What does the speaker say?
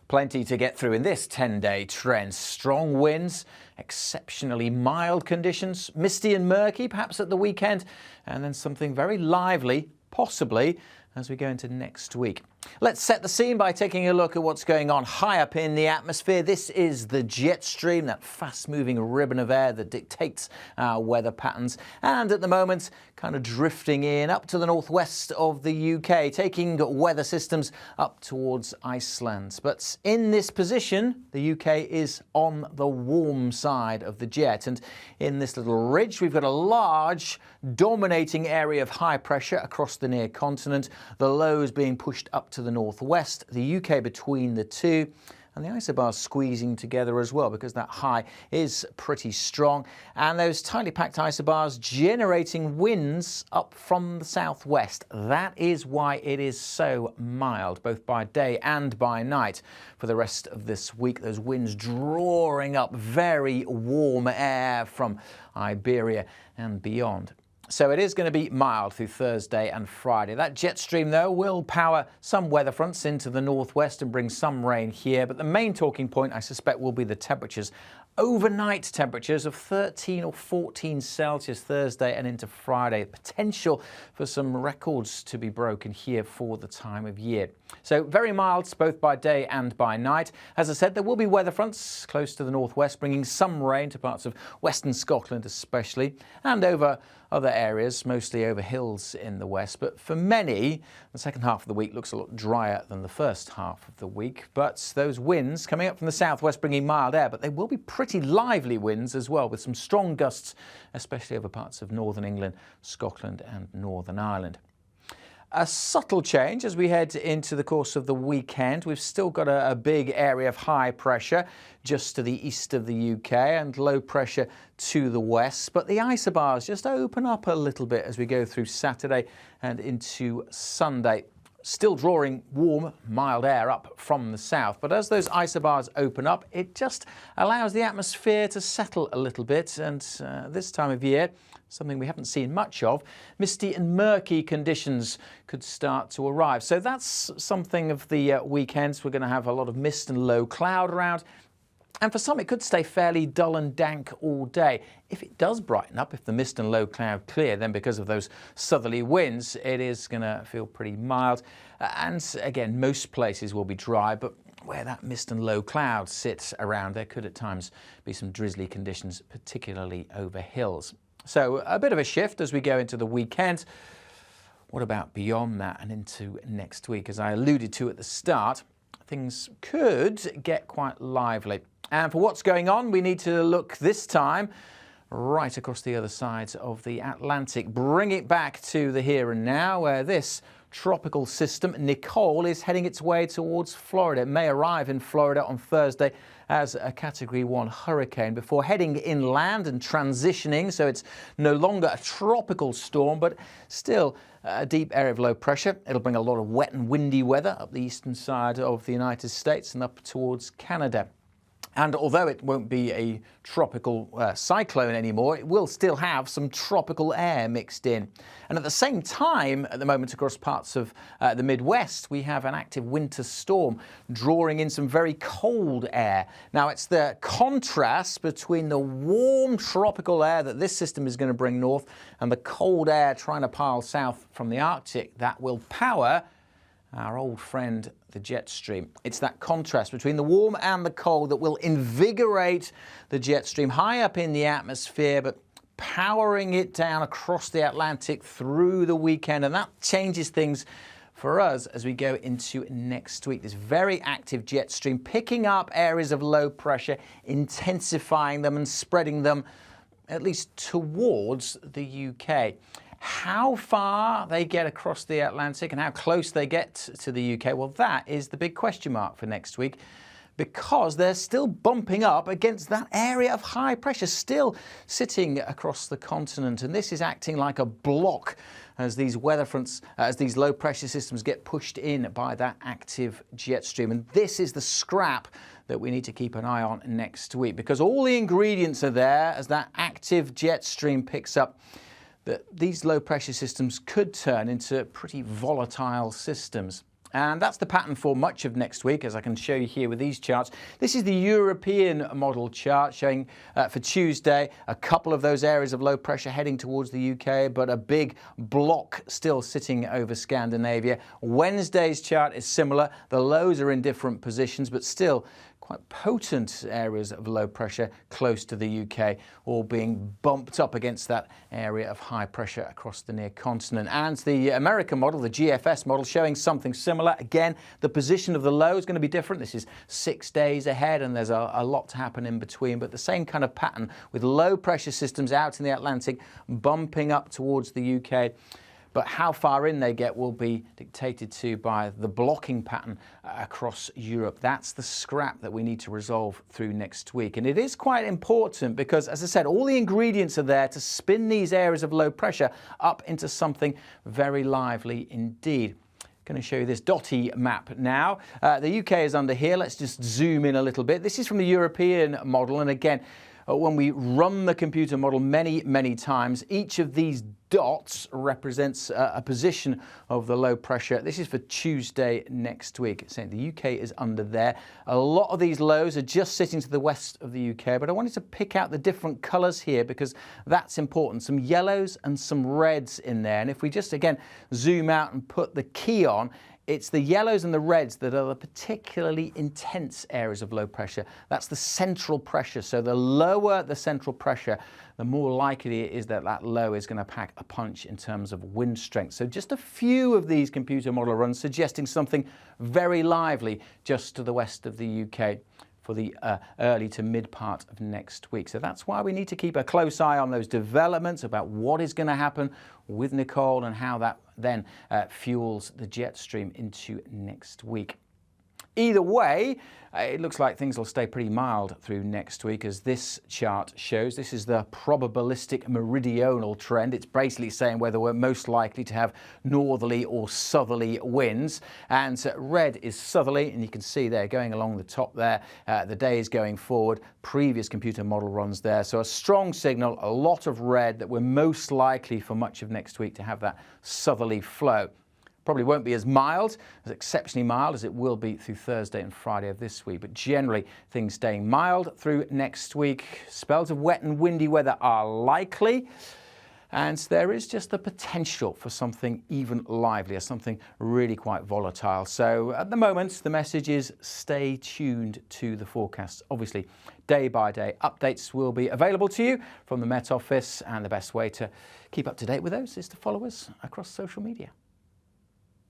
Plenty to get through in this 10-day trend. Strong winds, exceptionally mild conditions, misty and murky perhaps at the weekend, and then something very lively, possibly, as we go into next week. Let's set the scene by taking a look at what's going on high up in the atmosphere. This is the jet stream, that fast-moving ribbon of air that dictates our weather patterns. And at the moment, kind of drifting in up to the northwest of the UK, taking weather systems up towards Iceland. But in this position, the UK is on the warm side of the jet. And in this little ridge, we've got a large, dominating area of high pressure across the near continent. The lows being pushed up to the northwest, the UK between the two, and the isobars squeezing together as well because that high is pretty strong. And those tightly packed isobars generating winds up from the southwest. That is why it is so mild, both by day and by night for the rest of this week. Those winds drawing up very warm air from Iberia and beyond. So it is going to be mild through Thursday and Friday. That jet stream, though, will power some weather fronts into the northwest and bring some rain here. But the main talking point, I suspect, will be the temperatures. Overnight temperatures of 13 or 14 Celsius Thursday and into Friday. Potential for some records to be broken here for the time of year. So very mild both by day and by night. As I said, there will be weather fronts close to the northwest, bringing some rain to parts of western Scotland especially, and over other areas, mostly over hills in the west. But for many, the second half of the week looks a lot drier than the first half of the week. But those winds coming up from the southwest bringing mild air, but they will be pretty lively winds as well, with some strong gusts, especially over parts of northern England, Scotland and Northern Ireland. A subtle change as we head into the course of the weekend. We've still got a big area of high pressure just to the east of the UK and low pressure to the west. But the isobars just open up a little bit as we go through Saturday and into Sunday. Still drawing warm, mild air up from the south. But as those isobars open up, it just allows the atmosphere to settle a little bit. And this time of year, something we haven't seen much of, misty and murky conditions could start to arrive. So that's something of the weekends. We're going to have a lot of mist and low cloud around. And for some, it could stay fairly dull and dank all day. If it does brighten up, if the mist and low cloud clear, then because of those southerly winds, it is going to feel pretty mild. And again, most places will be dry, but where that mist and low cloud sits around, there could at times be some drizzly conditions, particularly over hills. So a bit of a shift as we go into the weekend. What about beyond that and into next week? As I alluded to at the start, things could get quite lively. And for what's going on, we need to look this time right across the other side of the Atlantic. Bring it back to the here and now, where this tropical system, Nicole, is heading its way towards Florida. It may arrive in Florida on Thursday as a Category 1 hurricane before heading inland and transitioning, so it's no longer a tropical storm, but still a deep area of low pressure. It'll bring a lot of wet and windy weather up the eastern side of the United States and up towards Canada. And although it won't be a tropical cyclone anymore, it will still have some tropical air mixed in. And at the same time, at the moment, across parts of the Midwest, we have an active winter storm drawing in some very cold air. Now, it's the contrast between the warm tropical air that this system is going to bring north and the cold air trying to pile south from the Arctic that will power our old friend, the jet stream. It's that contrast between the warm and the cold that will invigorate the jet stream high up in the atmosphere, but powering it down across the Atlantic through the weekend. And that changes things for us as we go into next week. This very active jet stream picking up areas of low pressure, intensifying them and spreading them at least towards the UK. How far they get across the Atlantic and how close they get to the UK, well, that is the big question mark for next week, because they're still bumping up against that area of high pressure still sitting across the continent. And this is acting like a block as these weather fronts, as these low pressure systems get pushed in by that active jet stream. And this is the scrap that we need to keep an eye on next week, because all the ingredients are there as that active jet stream picks up. That these low pressure systems could turn into pretty volatile systems. And that's the pattern for much of next week, as I can show you here with these charts. This is the European model chart showing for Tuesday a couple of those areas of low pressure heading towards the UK, but a big block still sitting over Scandinavia. Wednesday's chart is similar. The lows are in different positions, but still quite potent areas of low pressure close to the UK, all being bumped up against that area of high pressure across the near continent. And the American model, the GFS model, showing something similar. Again, the position of the low is going to be different. This is 6 days ahead, and there's a lot to happen in between, but the same kind of pattern with low pressure systems out in the Atlantic bumping up towards the UK. But how far in they get will be dictated to by the blocking pattern across Europe. That's the scrap that we need to resolve through next week. And it is quite important because, as I said, all the ingredients are there to spin these areas of low pressure up into something very lively indeed. Going to show you this dotty map now. The UK is under here. Let's just zoom in a little bit. This is from the European model. And again, when we run the computer model many times, each of these dots represents a position of the low pressure. This is for Tuesday next week. It's saying the UK is under there. A lot of these lows are just sitting to the west of the UK, but I wanted to pick out the different colours here because that's important. Some yellows and some reds in there. And if we just, again, zoom out and put the key on, it's the yellows and the reds that are the particularly intense areas of low pressure. That's the central pressure. So the lower the central pressure, the more likely it is that that low is going to pack a punch in terms of wind strength. So just a few of these computer model runs suggesting something very lively just to the west of the UK for the early to mid part of next week. So that's why we need to keep a close eye on those developments about what is going to happen with Nicole and how that then fuels the jet stream into next week. Either way, it looks like things will stay pretty mild through next week, as this chart shows. This is the probabilistic meridional trend. It's basically saying whether we're most likely to have northerly or southerly winds. And red is southerly, and you can see there going along the top there, the day is going forward. Previous computer model runs there. So a strong signal, a lot of red, that we're most likely for much of next week to have that southerly flow. Probably won't be as mild, as exceptionally mild as it will be through Thursday and Friday of this week, but generally things staying mild through next week. Spells of wet and windy weather are likely, and there is just the potential for something even livelier, something really quite volatile. So at the moment, the message is stay tuned to the forecasts. Obviously, day by day updates will be available to you from the Met Office, and the best way to keep up to date with those is to follow us across social media.